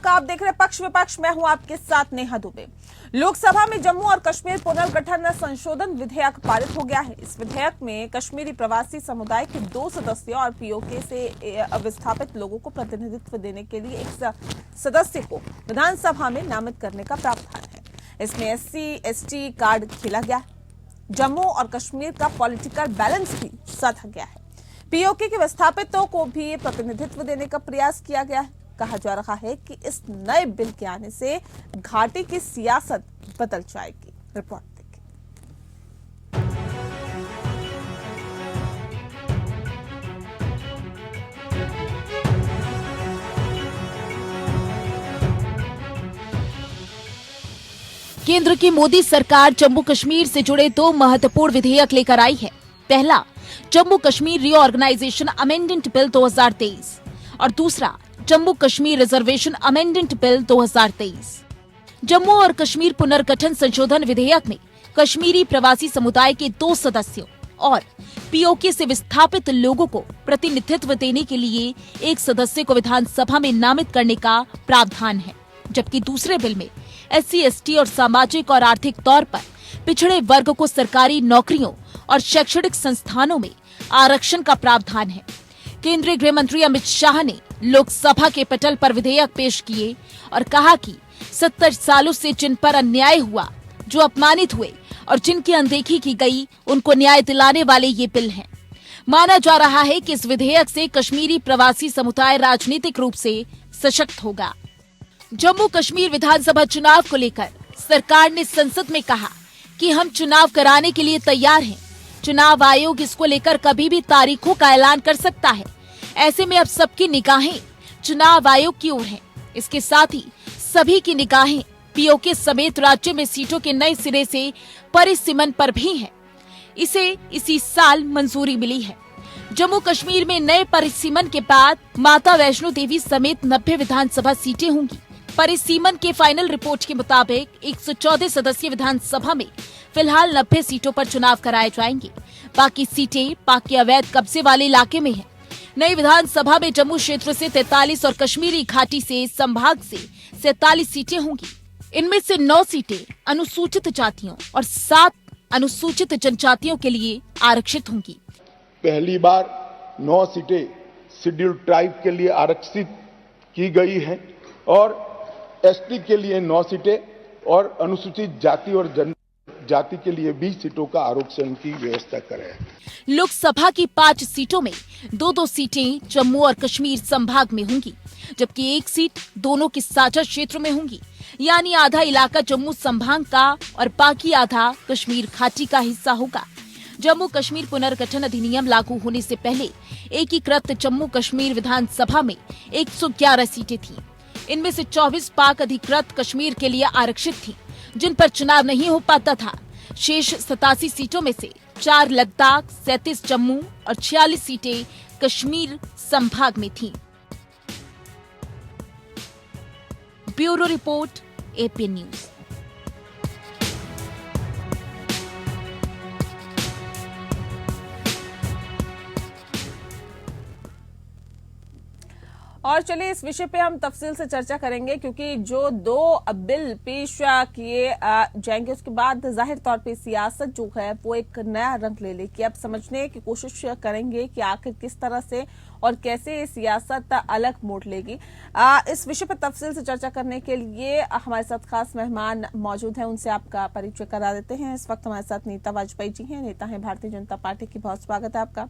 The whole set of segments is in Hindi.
नमस्कार, आप देख रहे हैं पक्ष विपक्ष। मैं हूं आपके साथ नेहा दुबे। लोकसभा में जम्मू और कश्मीर पुनर्गठन संशोधन विधेयक पारित हो गया है। इस विधेयक में कश्मीरी प्रवासी समुदाय के 2 सदस्यों और पीओके से विस्थापित लोगों को प्रतिनिधित्व देने के लिए एक सदस्य को विधानसभा में नामित करने का प्रावधान है। इसमें SC/ST कार्ड खेला गया है। जम्मू और कश्मीर का पॉलिटिकल बैलेंस भी साधा गया है। पीओके के विस्थापितों को भी प्रतिनिधित्व देने का प्रयास किया गया है। कहा जा रहा है कि इस नए बिल के आने से घाटी की सियासत बदल जाएगी। रिपोर्ट देखिए। केंद्र की मोदी सरकार जम्मू कश्मीर से जुड़े 2 महत्वपूर्ण विधेयक लेकर आई है। पहला, Jammu Kashmir reorganisation amendment bill 2023 और दूसरा, Jammu Kashmir reservation amendment bill 2023। Jammu और कश्मीर पुनर्गठन संशोधन विधेयक में कश्मीरी प्रवासी समुदाय के 2 सदस्यों और पीओके से विस्थापित लोगों को प्रतिनिधित्व देने के लिए एक सदस्य को विधानसभा में नामित करने का प्रावधान है, जबकि दूसरे बिल में SC/ST और सामाजिक और आर्थिक तौर पर पिछड़े वर्ग को सरकारी नौकरियों और शैक्षणिक संस्थानों में आरक्षण का प्रावधान है। केंद्रीय गृह मंत्री अमित शाह ने लोकसभा के पटल पर विधेयक पेश किए और कहा कि 70 सालों से जिन पर अन्याय हुआ, जो अपमानित हुए और जिनकी अनदेखी की गई, उनको न्याय दिलाने वाले ये बिल हैं। माना जा रहा है कि इस विधेयक से कश्मीरी प्रवासी समुदाय राजनीतिक रूप से सशक्त होगा। जम्मू कश्मीर विधानसभा चुनाव को लेकर सरकार ने संसद में कहा कि हम चुनाव कराने के लिए तैयार हैं। चुनाव आयोग इसको लेकर कभी भी तारीखों का ऐलान कर सकता है। ऐसे में अब सबकी निगाहें चुनाव आयोग की ओर हैं। इसके साथ ही सभी की निगाहें पीओके समेत राज्य में सीटों के नए सिरे से परिसीमन पर भी हैं। इसे इसी साल मंजूरी मिली है। जम्मू कश्मीर में नए परिसीमन के बाद माता वैष्णो देवी समेत 90 विधानसभा सीटें होंगी। परिसीमन के फाइनल रिपोर्ट के मुताबिक 114 सदस्यीय विधानसभा में फिलहाल 90 सीटों पर चुनाव कराए जाएंगे। बाकी सीटें पाक के अवैध कब्जे वाले इलाके में हैं। नई विधानसभा में जम्मू क्षेत्र से 43 और कश्मीरी घाटी से संभाग से 47 सीटें होंगी। इनमें से 9 सीटें अनुसूचित जातियों और 7 अनुसूचित जनजातियों के लिए आरक्षित होंगी। पहली बार 9 सीटें शेड्यूल ट्राइब के लिए आरक्षित की गई है और ST के लिए 9 सीटें और अनुसूचित जाति और जनजाति के लिए 20 सीटों का आरक्षण की व्यवस्था करें। लोकसभा की 5 सीटों में 2-2 सीटें जम्मू और कश्मीर संभाग में होंगी, जबकि एक सीट दोनों के साझा क्षेत्र में होंगी। यानी आधा इलाका जम्मू संभाग का और बाकी आधा कश्मीर घाटी का हिस्सा होगा। जम्मू कश्मीर पुनर्गठन अधिनियम लागू होने से पहले एकीकृत जम्मू कश्मीर विधानसभा में 111 सीटें थीं। इनमें से 24 पाक अधिकृत कश्मीर के लिए आरक्षित थी, जिन पर चुनाव नहीं हो पाता था। शेष 87 सीटों में से 4 लद्दाख, 37 जम्मू और 46 सीटें कश्मीर संभाग में थीं। Bureau report, AP news. और चलिए इस विषय पे हम तफसील से चर्चा करेंगे, क्योंकि जो 2 बिल पेश किए जाएंगे उसके बाद जाहिर तौर पे सियासत जो है वो एक नया रंग ले लेगी। अब समझने की कोशिश करेंगे कि आखिर किस तरह से और कैसे सियासत अलग मोड़ लेगी। इस विषय पर तफसील से चर्चा करने के लिए हमारे साथ खास मेहमान मौजूद हैं, उनसे आपका परिचय करा देते हैं। इस वक्त हमारे साथ नीता वाजपेयी जी हैं, नेता हैं भारतीय जनता पार्टी की, बहुत स्वागत है आपका।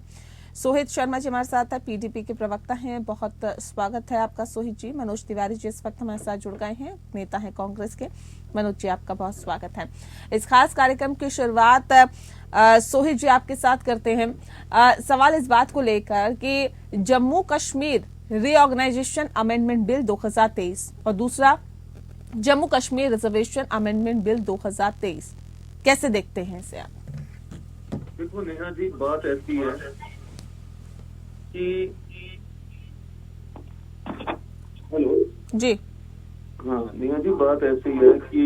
सोहित शर्मा जी हमारे साथ है, PDP के प्रवक्ता हैं, बहुत स्वागत है आपका सोहित जी। मनोज तिवारी जी इस वक्त हमारे साथ जुड़ गए हैं, नेता हैं कांग्रेस के। मनोज जी आपका बहुत स्वागत है। इस खास कार्यक्रम की शुरुआत सोहित जी आपके साथ करते हैं। सवाल इस बात को लेकर कि Jammu Kashmir reorganisation amendment bill 2023 और दूसरा Jammu Kashmir reservation amendment bill 2023, कैसे देखते हैं इसे आप? देखो नेहा जी, बात ऐसी है कि हेलो जी। हाँ नेहा जी, बात ऐसी है कि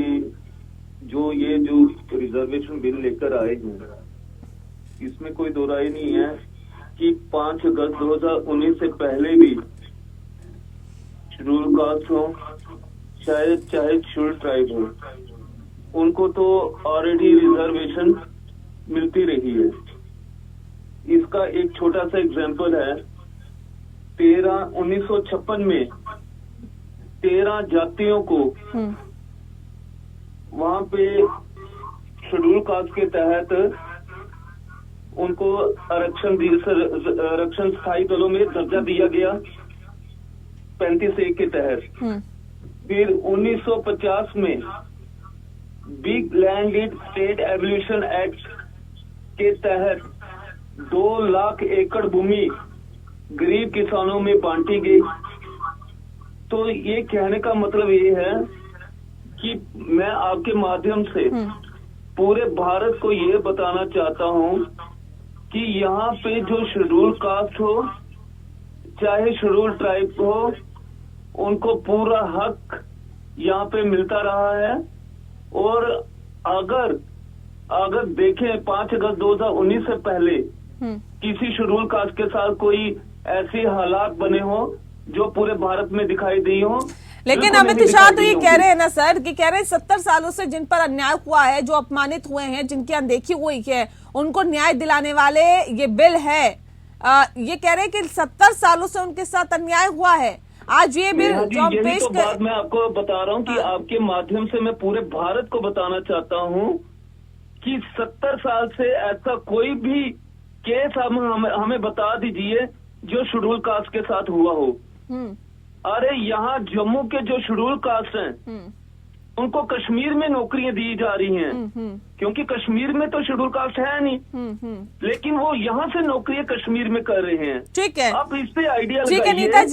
जो रिजर्वेशन बिल लेकर आए हैं, इसमें कोई दो राय नहीं है कि 5 अगस्त 2019 से पहले भी शेड्यूल कास्ट हो चाहे शेड्यूल्ड ट्राइब हो, उनको तो ऑलरेडी रिजर्वेशन मिलती रही है। इसका एक छोटा सा एग्जांपल है, 1956 में 13 जातियों को वहां पे शेड्यूल कास्ट के तहत उनको आरक्षण स्थायी दलों में दर्जा दिया गया 35A के तहत। फिर 1950 में big land state evolution act के तहत 2 लाख एकड़ भूमि गरीब किसानों में बांटी गई। तो ये कहने का मतलब ये है कि मैं आपके माध्यम से पूरे भारत को ये बताना चाहता हूँ कि यहाँ पे जो शेड्यूल कास्ट हो चाहे शेड्यूल ट्राइब हो, उनको पूरा हक यहाँ पे मिलता रहा है। और अगर देखें 5 अगस्त 2019 से पहले किसी शेड्यूल कास्ट के साथ कोई ऐसे हालात बने हो जो पूरे भारत में दिखाई दी हो, लेकिन अमित शाह तो ये कह रहे हैं ना सर, कि कह रहे हैं 70 सालों से जिन पर अन्याय हुआ है, जो अपमानित हुए हैं, जिनकी अनदेखी हुई है, उनको न्याय दिलाने वाले ये बिल है। ये कह रहे हैं कि 70 सालों से उनके साथ अन्याय हुआ है। आज ये बिल जो हम पेश बात मैं आपको बता रहा हूँ कि आपके माध्यम से मैं पूरे भारत को बताना चाहता हूँ कि 70 साल से ऐसा कोई भी केस हमें बता दीजिए जो शेड्यूल कास्ट के साथ हुआ हो। अरे यहाँ जम्मू के जो शेड्यूल कास्ट हैं उनको कश्मीर में नौकरियां दी जा रही हैं, क्योंकि कश्मीर में तो शेड्यूल कास्ट है नहीं, लेकिन वो यहाँ से नौकरियां कश्मीर में कर रहे हैं। ठीक है, आप इस पे आइडिया ठीक है। नीता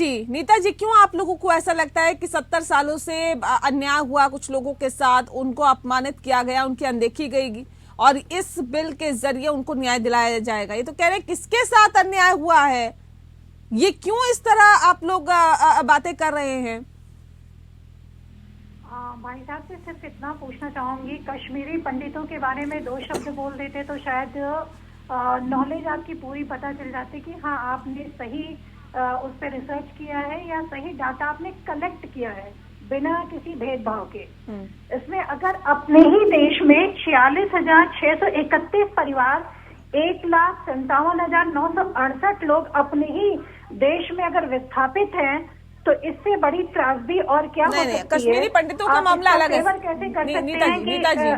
जी क्यों आप लोगों को ऐसा लगता है कि 70 सालों से अन्याय हुआ कुछ लोगों के साथ, उनको अपमानित किया गया, उनकी अनदेखी गई और इस बिल के जरिए उनको न्याय दिलाया जाएगा? ये तो कह रहे हैं किसके साथ अन्याय हुआ है, ये क्यों इस तरह आप लोग बातें कर रहे हैं? भाई साहब से सिर्फ इतना पूछना चाहूंगी, कश्मीरी पंडितों के बारे में 2 शब्द बोल देते तो शायद नॉलेज आपकी पूरी पता चल जाती कि हाँ आपने सही उस पर रिसर्च किया है या सही डाटा आपने कलेक्ट किया है बिना किसी भेदभाव के। इसमें अगर अपने ही देश में 46,631 परिवार, 1,57,968 लोग अपने ही देश में अगर विस्थापित हैं, तो इससे बड़ी त्रासदी और क्या हो सकती है? कश्मीरी पंडितों का मामला अलग है नीता जी,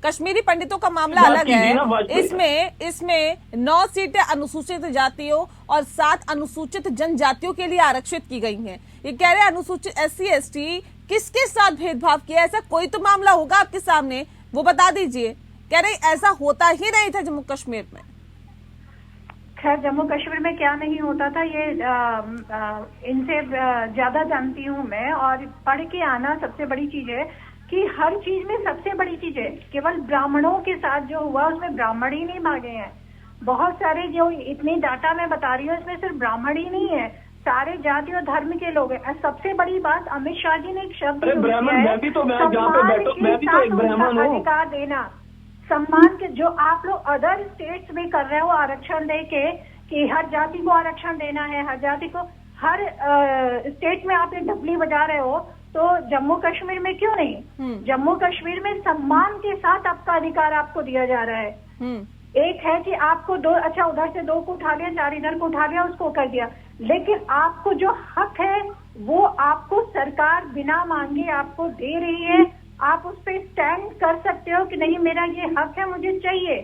कश्मीरी पंडितों का मामला अलग है। इसमें 9 सीटें अनुसूचित जातियों और 7 अनुसूचित जनजातियों के लिए आरक्षित की गई हैं। ये कह रहे हैं अनुसूचित SC ST किसके साथ भेदभाव किया? ऐसा कोई तो मामला होगा आपके सामने, वो बता दीजिए। कह रहे ऐसा होता ही नहीं था जम्मू कश्मीर में। खैर जम्मू कश्मीर में क्या नहीं होता था ये इनसे ज्यादा जानती हूँ मैं, और पढ़ के आना सबसे बड़ी चीज है कि हर चीज में सबसे बड़ी चीज है केवल ब्राह्मणों के साथ जो हुआ उसमें ब्राह्मण ही नहीं भागे हैं। बहुत सारे जो इतनी डाटा मैं बता रही हूँ इसमें सिर्फ ब्राह्मण ही नहीं है, सारे जाति और धर्म के लोग हैं। सबसे बड़ी बात अमित शाह जी ने एक शब्द अधिकार देना, सम्मान के जो आप लोग अदर स्टेट्स में कर रहे हो आरक्षण दे के कि हर जाति को आरक्षण देना है, हर जाति को, हर स्टेट में आप ये डबली बजा रहे हो, तो जम्मू कश्मीर में क्यों नहीं? जम्मू कश्मीर में सम्मान के साथ आपका अधिकार आपको दिया जा रहा है। एक है कि आपको 2, अच्छा उधर से 2 को उठा लिया, 4 इधर को उठा लिया, उसको कर दिया, लेकिन आपको जो हक है वो आपको सरकार बिना मांगे आपको दे रही है। आप उस पर स्टैंड कर सकते हो कि नहीं मेरा ये हक है, मुझे चाहिए।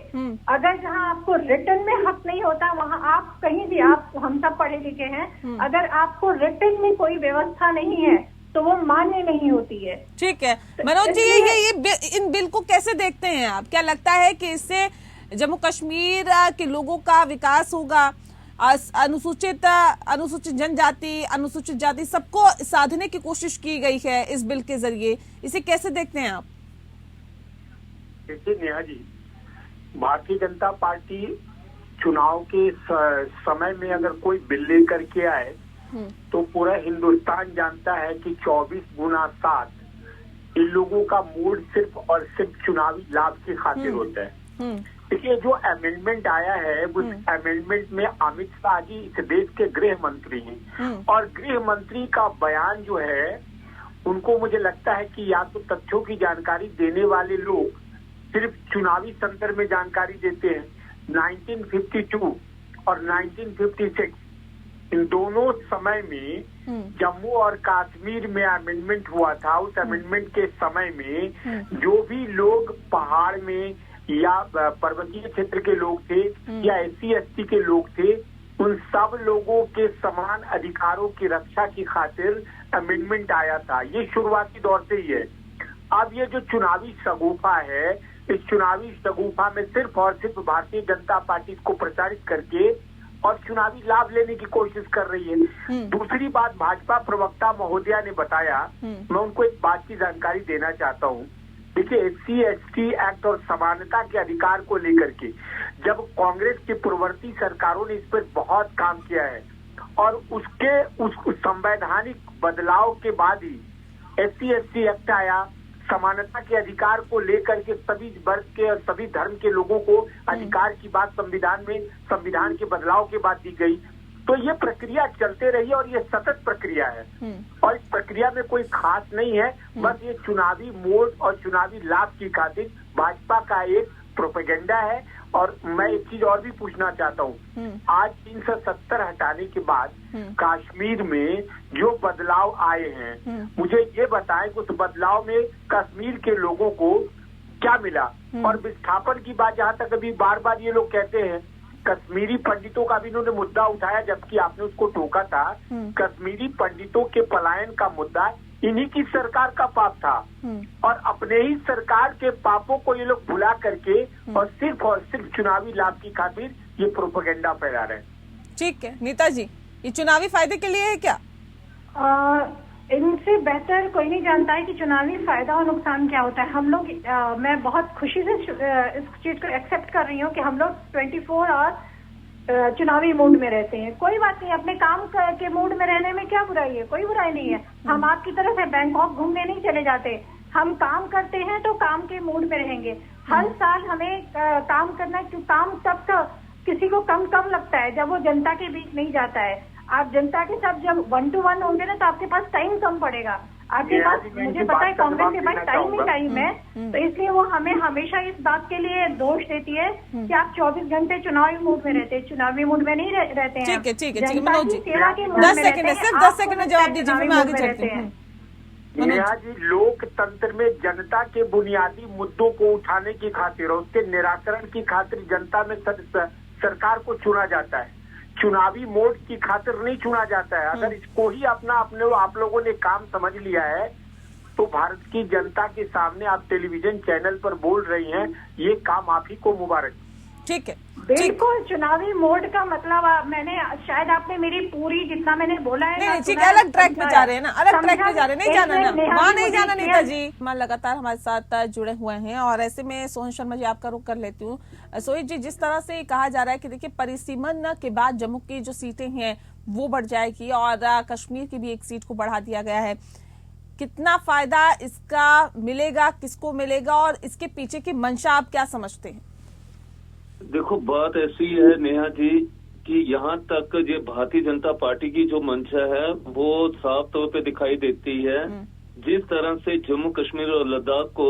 अगर जहाँ आपको रिटर्न में हक नहीं होता वहाँ आप कहीं भी, आप हम सब पढ़े लिखे हैं, अगर आपको रिटर्न में कोई व्यवस्था नहीं है तो वो मान्य नहीं होती है। ठीक है मनोज जी, ये इन बिल को कैसे देखते हैं आप? क्या लगता है कि इससे जम्मू कश्मीर के लोगों का विकास होगा? अनुसूचित जनजाति, अनुसूचित जाति सबको साधने की कोशिश की गई है इस बिल के जरिए, इसे कैसे देखते हैं आप? देखिए नेहा जी, भारतीय जनता पार्टी चुनाव के समय में अगर कोई बिल लेकर के आए तो पूरा हिंदुस्तान जानता है कि 24x7 इन लोगों का मूड सिर्फ और सिर्फ चुनावी लाभ की खातिर होता है। देखिए जो अमेंडमेंट आया है उस अमेंडमेंट में अमित शाह जी इस देश के गृह मंत्री हैं और गृह मंत्री का बयान जो है उनको मुझे लगता है कि या तो तथ्यों की जानकारी देने वाले लोग सिर्फ चुनावी संदर्भ में जानकारी देते हैं। 1952 और 1956 इन दोनों समय में जम्मू और कश्मीर में अमेंडमेंट हुआ था। उस अमेंडमेंट के समय में जो भी लोग पहाड़ में या पर्वतीय क्षेत्र के लोग थे या SC ST के लोग थे, उन सब लोगों के समान अधिकारों की रक्षा की खातिर अमेंडमेंट आया था। ये शुरुआती दौर से ही है। अब ये जो चुनावी शगुफा है, इस चुनावी शगुफा में सिर्फ और सिर्फ भारतीय जनता पार्टी को प्रचारित करके और चुनावी लाभ लेने की कोशिश कर रही है। दूसरी बात, भाजपा प्रवक्ता महोदया ने बताया, मैं उनको एक बात की जानकारी देना चाहता हूँ। देखिए, SC ST एक्ट और समानता के अधिकार को लेकर के जब कांग्रेस की पूर्ववर्ती सरकारों ने इस पर बहुत काम किया है और उस संवैधानिक बदलाव के बाद ही SC ST एक्ट आया। समानता के अधिकार को लेकर के सभी वर्ग के और सभी धर्म के लोगों को अधिकार की बात संविधान के बदलाव के बाद दी गई। तो ये प्रक्रिया चलते रही और ये सतत प्रक्रिया है और इस प्रक्रिया में कोई खास नहीं है। बस ये चुनावी मोड और चुनावी लाभ की खातिर भाजपा का एक प्रोपेगेंडा है। और मैं एक चीज और भी पूछना चाहता हूँ, आज 370 हटाने के बाद कश्मीर में जो बदलाव आए हैं, मुझे ये बताएं कि उस बदलाव में कश्मीर के लोगों को क्या मिला। और विस्थापन की बात जहाँ तक अभी बार बार ये लोग कहते हैं, कश्मीरी पंडितों का भी इन्होंने मुद्दा उठाया जबकि आपने उसको टोका था। कश्मीरी पंडितों के पलायन का मुद्दा इन्हीं की सरकार का पाप था और अपने ही सरकार के पापों को ये लोग भुला करके और सिर्फ चुनावी लाभ की खातिर ये प्रोपेगेंडा फैला रहे हैं। ठीक है नीता जी, ये चुनावी फायदे के लिए है क्या? इनसे बेहतर कोई नहीं जानता है कि चुनावी फायदा और नुकसान क्या होता है। हम लोग मैं बहुत खुशी से इस चीज को एक्सेप्ट कर रही हूँ कि हम लोग 24 आवर चुनावी मूड में रहते हैं। कोई बात नहीं, अपने काम के मूड में रहने में क्या बुराई है? कोई बुराई नहीं है। हम आपकी तरफ से बैंकॉक घूमने नहीं चले जाते। हम काम करते हैं तो काम के मूड में रहेंगे। हर साल हमें काम करना, क्यों काम तब तो किसी को कम लगता है जब वो जनता के बीच नहीं जाता है। आप जनता के साथ जब 1 to 1 होंगे ना तो आपके पास टाइम कम पड़ेगा। आपके पास, मुझे पता है कांग्रेस के पास टाइम ही टाइम है, तो इसलिए वो हमें हमेशा इस बात के लिए दोष देती है कि आप 24 घंटे चुनावी मूड में रहते हैं। चुनावी मूड में नहीं रहते हैं। ठीक है जनता मनोज की जी, सेवा के मूड में 10 रहते सेकंड है, हैं। सिर्फ आप 10 सेकंड में जवाब दीजिए, फिर मैं आगे चलती हूँ। नेहा जी, लोकतंत्र में जनता के बुनियादी मुद्दों को उठाने की खातिर और उसके निराकरण की खातिर जनता में सरकार को चुना जाता है। चुनावी मोड की खातिर नहीं चुना जाता है। अगर इसको ही आप लोगों ने काम समझ लिया है तो भारत की जनता के सामने आप टेलीविजन चैनल पर बोल रही हैं, ये काम आप ही को मुबारक। ठीक है, बिल्कुल। चुनावी मोड का मतलब मैंने शायद आपने मेरी पूरी जितना मैंने बोला है नहीं, ठीक है, अलग ट्रैक पे जा रहे हैं ना, अलग ट्रैक पे जा रहे हैं, नहीं जाना ना, वहाँ नहीं जाना। नीता जी लगातार हमारे साथ जुड़े हुए हैं और ऐसे में सोहन शर्मा जी आपका रुख कर लेती हूँ। सोहित जी, जिस तरह से कहा जा रहा है कि देखिए परिसीमन के बाद जम्मू की जो सीटें हैं वो बढ़ जाएगी और कश्मीर की भी एक सीट को बढ़ा दिया गया है, कितना फायदा इसका मिलेगा, किसको मिलेगा और इसके पीछे की मंशा आप क्या समझते हैं? देखो, बात ऐसी है नेहा जी कि यहाँ तक जो भारतीय जनता पार्टी की जो मंशा है वो साफ तौर पे दिखाई देती है। जिस तरह से जम्मू कश्मीर और लद्दाख को,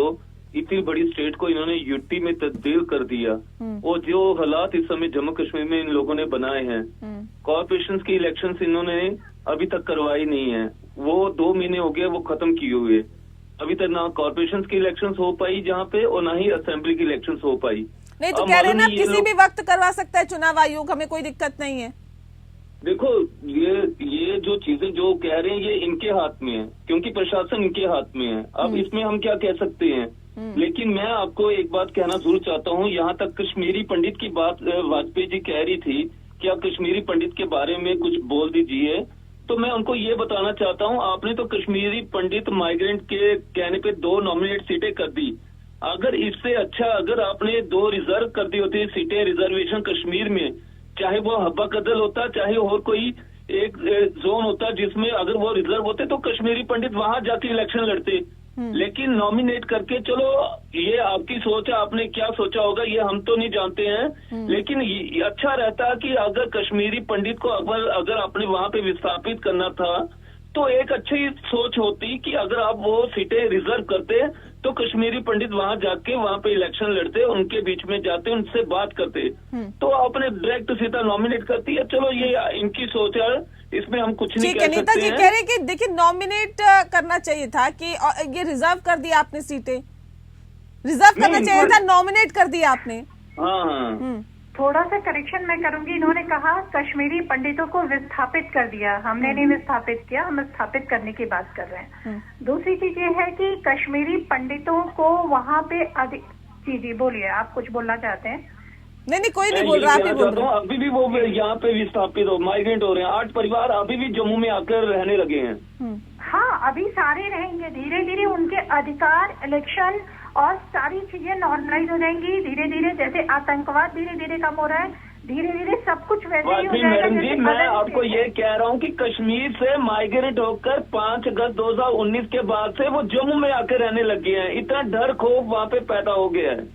इतनी बड़ी स्टेट को इन्होंने यूटी में तब्दील कर दिया और जो हालात इस समय जम्मू कश्मीर में इन लोगों ने बनाए हैं, कॉर्पोरेशन की इलेक्शंस इन्होंने अभी तक करवाई नहीं है। वो 2 महीने हो गए वो खत्म किए हुए, अभी तक ना कॉर्पोरेशन की इलेक्शंस हो पाई जहाँ पे और ना ही असेंबली की इलेक्शंस हो पाई। नहीं तो कह रहे हैं ना किसी भी वक्त करवा सकता है चुनाव आयोग, हमें कोई दिक्कत नहीं है। देखो, ये जो चीजें जो कह रहे हैं ये इनके हाथ में है क्योंकि प्रशासन इनके हाथ में है। अब इसमें हम क्या कह सकते हैं। लेकिन मैं आपको एक बात कहना जरूर चाहता हूँ, यहाँ तक कश्मीरी पंडित की बात वाजपेयी जी कह रही थी कि आप कश्मीरी पंडित के बारे में कुछ बोल दीजिए, तो मैं उनको ये बताना चाहता हूँ, आपने तो कश्मीरी पंडित माइग्रेंट के कहने पे 2 नॉमिनेट सीटें कर दी। अगर इससे अच्छा अगर आपने 2 रिजर्व कर दी होती सीटें रिजर्वेशन कश्मीर में, चाहे वो हब्बा कदल होता चाहे और कोई एक जोन होता जिसमें अगर वो रिजर्व होते तो कश्मीरी पंडित वहां जाके इलेक्शन लड़ते। लेकिन नॉमिनेट करके, चलो ये आपकी सोच है, आपने क्या सोचा होगा ये हम तो नहीं जानते हैं, लेकिन अच्छा रहता कि अगर कश्मीरी पंडित को अगर आपने वहां पे विस्थापित करना था तो एक अच्छी सोच होती कि अगर आप वो सीटें रिजर्व करते तो कश्मीरी पंडित वहां जाके वहां पे इलेक्शन लड़ते, उनके बीच में जाते, उनसे बात करते, तो आपने डायरेक्ट सीधा नॉमिनेट करती है। चलो ये इनकी सोच है, इसमें हम कुछ नहीं ठीक है। कह नीता सकते जी हैं। कह रहे कि देखिए नॉमिनेट करना चाहिए था कि ये रिजर्व कर दिया आपने सीटें, रिजर्व करना नहीं, चाहिए था, नॉमिनेट कर दिया आपने। हाँ हाँ थोड़ा सा करेक्शन मैं करूंगी। इन्होंने कहा कश्मीरी पंडितों को विस्थापित कर दिया, हमने नहीं विस्थापित किया, हम स्थापित करने की बात कर रहे हैं। दूसरी चीज ये है कि कश्मीरी पंडितों को वहाँ पे अधिक जी बोलिए, आप कुछ बोलना चाहते हैं? नहीं कोई नहीं मैं बोल ये रहा, आप ही कहना बोल चाहता रहे हूँ, हैं। अभी भी वो यहाँ पे विस्थापित हो, माइग्रेंट हो रहे हैं। 8 परिवार अभी भी जम्मू में आकर रहने लगे हैं। हाँ, अभी सारे रहेंगे, धीरे धीरे उनके अधिकार, इलेक्शन और सारी चीजें नॉर्मलाइज हो जाएंगी धीरे धीरे। जैसे आतंकवाद धीरे धीरे कम हो रहा है, धीरे धीरे सब कुछ वैसे ही हो जाएगा। मैडम जी, जैसे मैं अदर आपको स्टेट ये है। कह रहा हूँ कि कश्मीर से माइग्रेट होकर 5 अगस्त 2019 के बाद से वो जम्मू में आकर रहने लगे हैं। इतना डर खौफ वहाँ पे पैदा हो गया है।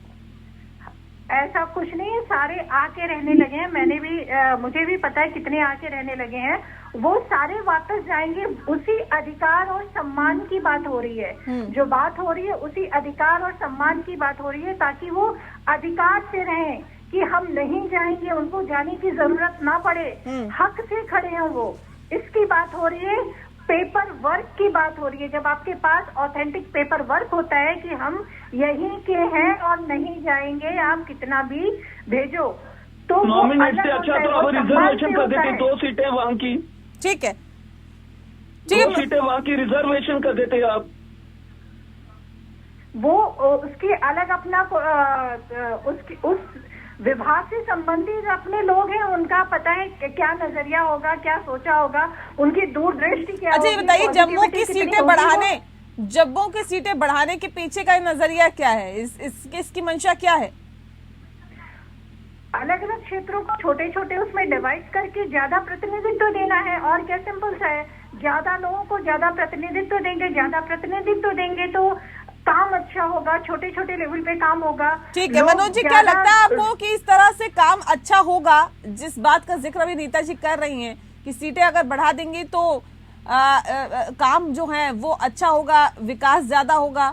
ऐसा कुछ नहीं है, सारे आके रहने लगे हैं। मैंने भी मुझे भी पता है कितने आके रहने लगे हैं। वो सारे वापस जाएंगे। उसी अधिकार और सम्मान की बात हो रही है। जो बात हो रही है उसी अधिकार और सम्मान की बात हो रही है, ताकि वो अधिकार से रहें कि हम नहीं जाएंगे, उनको जाने की जरूरत ना पड़े, हक से खड़े हैं वो। इसकी बात हो रही है। पेपर वर्क की बात हो रही है। जब आपके पास ऑथेंटिक पेपर वर्क होता है कि हम यहीं के हैं और नहीं जाएंगे, आप कितना भी भेजो, तो वो नॉमिनेट से अलग अच्छा होता है, तो वो अब सम्मान रिजर्वेशन से कर होता देते, है। 2 सीटें वहाँ की, ठीक है 2 सीटें वहाँ की रिजर्वेशन कर देते आप। वो उसकी अलग अपना उसकी उस विभाग से संबंधित अपने लोग हैं, उनका पता है कि क्या नजरिया होगा, क्या सोचा होगा, उनकी दूरदृष्टि क्या अच्छा ये होगी, बताइए, जम्मू की positivity कितनी सीटें होगी, बढ़ाने, जम्मू की सीटें बढ़ाने के पीछे का नजरिया क्या है? इसकी मंशा क्या है? अलग अलग क्षेत्रों को छोटे छोटे उसमें डिवाइड करके ज्यादा प्रतिनिधित्व देना है। और क्या सिंपल सा है, ज्यादा लोगों को ज्यादा प्रतिनिधित्व देंगे, ज्यादा प्रतिनिधित्व देंगे तो काम अच्छा होगा, छोटे छोटे लेवल पे काम होगा। ठीक है लोग मनोज जी, क्या ज्यादा- लगता है आपको कि इस तरह से काम अच्छा होगा? जिस बात का जिक्र अभी नीता जी कर रही हैं कि सीटें अगर बढ़ा देंगी तो काम जो है वो अच्छा होगा, विकास ज्यादा होगा।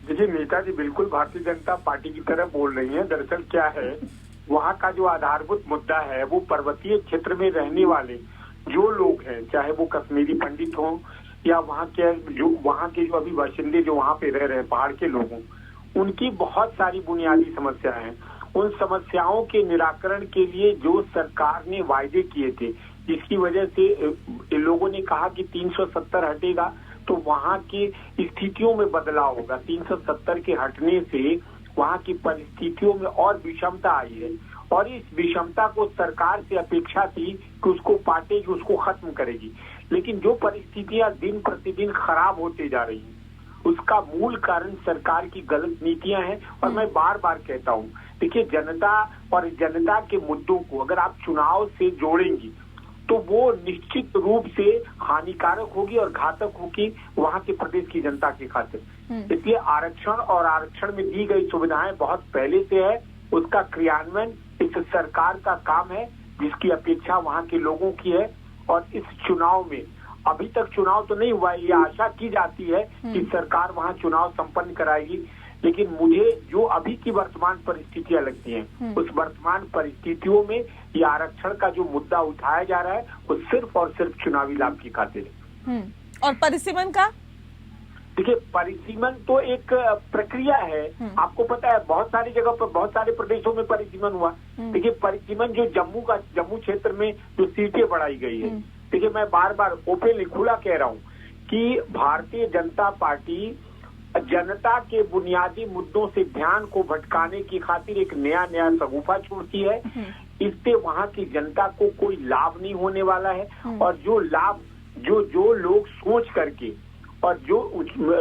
देखिए नीता जी बिल्कुल भारतीय जनता पार्टी की तरह बोल रही हैं। दरअसल क्या है, वहाँ का जो आधारभूत मुद्दा है वो पर्वतीय क्षेत्र में रहने वाले जो लोग हैं, चाहे वो कश्मीरी पंडित हों या वहाँ के जो अभी बाशिंदे जो वहाँ पे रह रहे हैं पहाड़ के लोगों, उनकी बहुत सारी बुनियादी समस्याएं हैं। उन समस्याओं के निराकरण के लिए जो सरकार ने वायदे किए थे, जिसकी वजह से लोगों ने कहा कि 370 हटेगा तो वहाँ की स्थितियों में बदलाव होगा। 370 के हटने से वहाँ की परिस्थितियों में और विषमता आई है और इस विषमता को सरकार से अपेक्षा थी कि उसको पार्टी उसको खत्म करेगी। लेकिन जो परिस्थितियां दिन प्रतिदिन खराब होते जा रही हैं उसका मूल कारण सरकार की गलत नीतियां हैं। और मैं बार बार कहता हूं, देखिए जनता और जनता के मुद्दों को अगर आप चुनाव से जोड़ेंगी तो वो निश्चित रूप से हानिकारक होगी और घातक होगी वहां के प्रदेश की जनता की खातिर। इसलिए आरक्षण और आरक्षण में दी गई सुविधाएं बहुत पहले से है, उसका क्रियान्वयन इस सरकार का काम है जिसकी अपेक्षा वहां के लोगों की है। और इस चुनाव में अभी तक चुनाव तो नहीं हुआ है, ये आशा की जाती है कि सरकार वहां चुनाव संपन्न कराएगी। लेकिन मुझे जो अभी की वर्तमान परिस्थितियां लगती हैं, उस वर्तमान परिस्थितियों में ये आरक्षण का जो मुद्दा उठाया जा रहा है वो सिर्फ और सिर्फ चुनावी लाभ की खातिर है। और परिसीमन का? देखिए परिसीमन तो एक प्रक्रिया है। आपको पता है बहुत सारी जगह पर, बहुत सारे प्रदेशों में परिसीमन हुआ। देखिए परिसीमन जो जम्मू क्षेत्र में जो सीटें बढ़ाई गई है, देखिए मैं बार बार ओपनली खुला कह रहा हूँ कि भारतीय जनता पार्टी जनता के बुनियादी मुद्दों से ध्यान को भटकाने की खातिर एक नया सगुफा छोड़ती है। इससे वहाँ की जनता को कोई लाभ नहीं होने वाला है। और जो लाभ जो लोग सोच करके और जो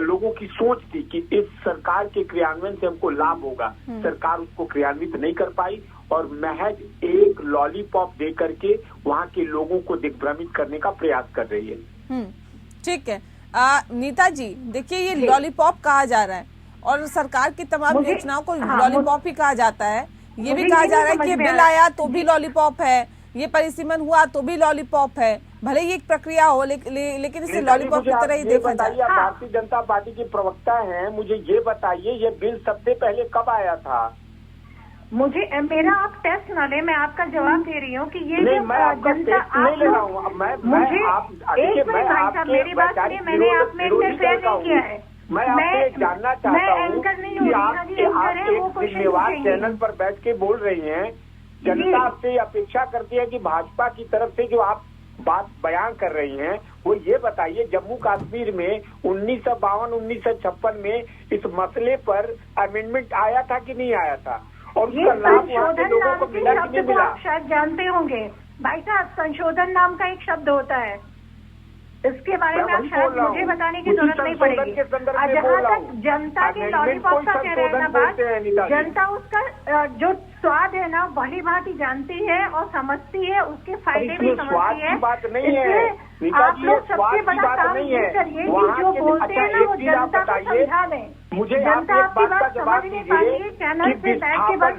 लोगों की सोच थी कि इस सरकार के क्रियान्वयन से हमको लाभ होगा, सरकार उसको क्रियान्वित नहीं कर पाई और महज एक लॉलीपॉप दे करके वहाँ के लोगों को दिग्भ्रमित करने का प्रयास कर रही है। ठीक है नीता जी, देखिए ये लॉलीपॉप कहा जा रहा है और सरकार की तमाम योजनाओं को लॉलीपॉप ही कहा जाता है। ये भी कहा जा रहा है कि बिल आया तो भी लॉलीपॉप है, ये परिसीमन हुआ तो भी लॉलीपॉप है। भले ही एक प्रक्रिया हो लेकिन इसे नेता जी, लॉलीपॉप की मुझे तरह आप ही ये देखा बताइए, जाए। आप भारतीय जनता पार्टी के प्रवक्ता हैं, मुझे ये बताइए ये बिल सबसे पहले कब आया था? मुझे मेरा आप टेस्ट न ले, मैं आपका जवाब दे रही हूँ कि ये नहीं, जो मैं आपका जनता टेस्ट नहीं ले रहा हूँ। मुझे एक मिनट भाई साहब, मेरी बात सुनिए, मैंने आप में इंटरफेयर नहीं किया है। मैं आपसे जानना चाहता मैं हूँ एंकर नहीं हूँ, कि रीना जी एंकर है, वो आप क्वेश्चन जिम्मेवार पूछेंगे। चैनल पर बैठ के बोल रही हैं, जनता आपसे अपेक्षा करती है कि भाजपा की तरफ से जो आप बात बयान कर रही हैं वो ये बताइए, जम्मू कश्मीर में 1952-1956 में इस मसले पर अमेंडमेंट आया था कि नहीं आया था, और ये उसका लाभ वहाँ के संशोधन लोगों नाम को के मिला कि शब्द नहीं को मिला? आप शायद जानते होंगे भाई साहब, संशोधन नाम का एक शब्द होता है, इसके बारे में आप शायद मुझे बताने की जरूरत नहीं पड़ेगी। जहाँ तक जनता के लॉलीपॉप का कह रहे हैं ना बात, जनता उसका जो स्वाद है ना भली भांति जानती है और समझती है, उसके फायदे भी समझती है। बात नहीं है आप लोग सबसे बड़ा काम ये करिए कि जो बोलते हैं ना वो जनता को समझा दें। मुझे जनता आपकी बात समझ नहीं पाती है, चैनल पे बैठ के बस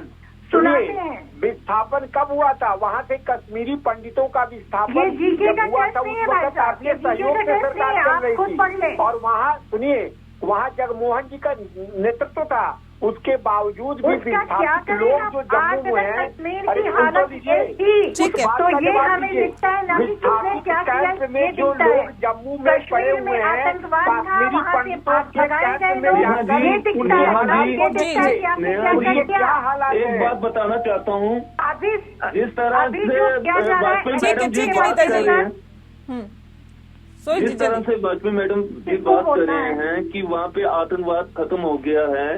सुनाते हैं। विस्थापन कब हुआ था? वहाँ से कश्मीरी पंडितों का विस्थापन ये जीके का हुआ टेस्ट था, नहीं उस है भाई वक्त साहब, आपने ये जीके सहयोग का से टेस्ट सरकार नहीं है, चल आप रही खुद पढ़ थी, लें। और वहाँ सुनिए, वहाँ जगमोहन जी का नेतृत्व था, उसके बावजूद भी उसका क्या विस्थापित करें लोग हम? जो आज जम्मू में अगर हैं, कश्मीर अरे की सुन तो हालत लीजिए, ऐसी, ठीक है, तो ये हमें दिखता है ना कि किसने क्या किया, कैंप में ये जो दिखता है। लोग जम्मू में पड़े कश्मीर हुए में हैं, आतंकवाद था, कश्मीरी वहाँ से पंडितों के भगाए गए कैंप में लोग, जाकर ये दिखता है। उनके और ये जी, दिखता है कि आपने क्या उनके क्या क्या किया। हालात एक हैं? बात बताना चाहता हूँ, अभी जिस तरह अभी से जो क्या जा रहा है, वाजपेयी ठीक है, मैडम जी ठीक है, बात कर नीता जी। रहे हैं, सोई जिस तरह से वाजपेयी मैडम जी बात कर रहे हैं कि वहाँ पे आतंकवाद खत्म हो गया है,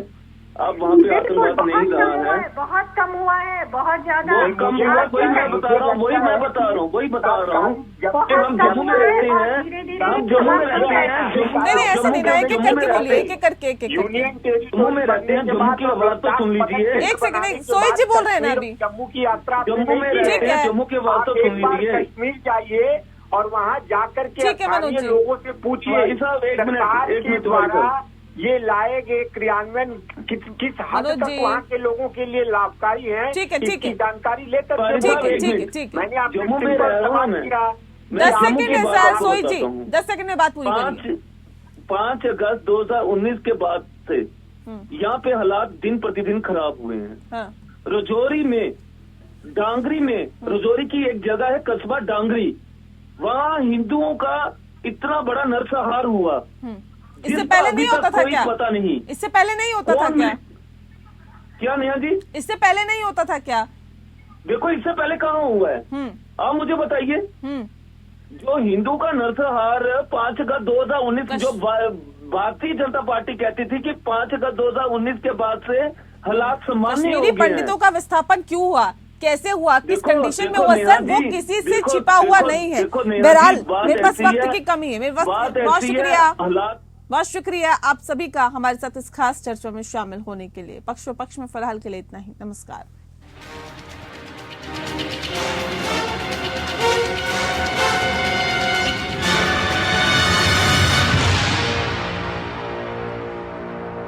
अब वहाँ पे आतंकवाद नहीं रहा है, बहुत कम हुआ है, बहुत ज्यादा। बहुत कम हुआ, वही मैं बता रहा हूँ, वही मैं बता रहा हूँ कि हम जम्मू में रहते हैं, हम जम्मू में रहते हैं। नहीं ऐसे नहीं ना, एक एक करके बोलिए, एक एक करके यूनियन जम्मू में रहते हैं, जम्मू की आवाज तो सुन लीजिए। एक सेकंड, एक सोई जी बोल रहे हैं ना अभी। जम्मू की यात्रा जम्मू में रहते हैं, जम्मू की आवाज तो सुन लीजिए। कश्मीर जाइए और वहाँ जाकर के ठीक है, मनोज स्थानीय जी। लोगों से पूछिए, भाई साहब, एक मिनट, सरकार एक के मिनट, द्वारा ये लाए गए क्रियान्वयन किस हद मनोज तक जी। वहाँ के लोगों के लिए लाभकारी है, ठीक है, ठीक इसकी है। जानकारी लेकर भाई ठीक साहब, है, एक ठीक है, मिनट। ठीक है। मैंने आपसे जम्मू में सिंपल रह रहा हूँ सवाल मैं। किया। 10 जम्मू सेकंड की है बात सर, आपको सोई जी बताता हूँ। 10 सेकंड में बात पूरी करिए। 5 अगस्त 2019 के बाद से यहाँ पे हालात दिन प्रतिदिन खराब हुए हैं। हाँ, रजौरी में, डांगरी में, रजौरी की एक जगह है कस्बा डांगरी, वहाँ हिंदुओं का इतना बड़ा नरसंहार हुआ। इससे जिसका पहले अभी नहीं तक होता था कोई क्या? पता नहीं। इससे पहले नहीं होता था कौन क्या? क्या नेहा जी? इससे पहले नहीं होता था क्या? देखो, इससे पहले कहाँ हुआ है, आप मुझे बताइए। जो हिंदू का नरसंहार 5 अगस्त 2019, जो भारतीय जनता पार्टी कहती थी कि 5 अगस्त 2019 के बाद से हालात सामान्य हो कश्मीरी गए हैं। पंडितों का विस्थापन क्यों हुआ, कैसे हुआ, किस देखो, कंडीशन में देखो हुआ नेहा सर, वो जी, किसी से देखो, छिपा हुआ देखो, नहीं है। देखो नेहा बहरहाल जी, बात मेरे पास ऐसी वक्त है, की कमी है, मेरे बात वक्त बहुत ऐसी है, शुक्रिया, हालात बहुत शुक्रिया आप सभी का हमारे साथ इस खास चर्चा में शामिल होने के लिए। पक्ष में फिलहाल के लिए इतना ही। नमस्कार।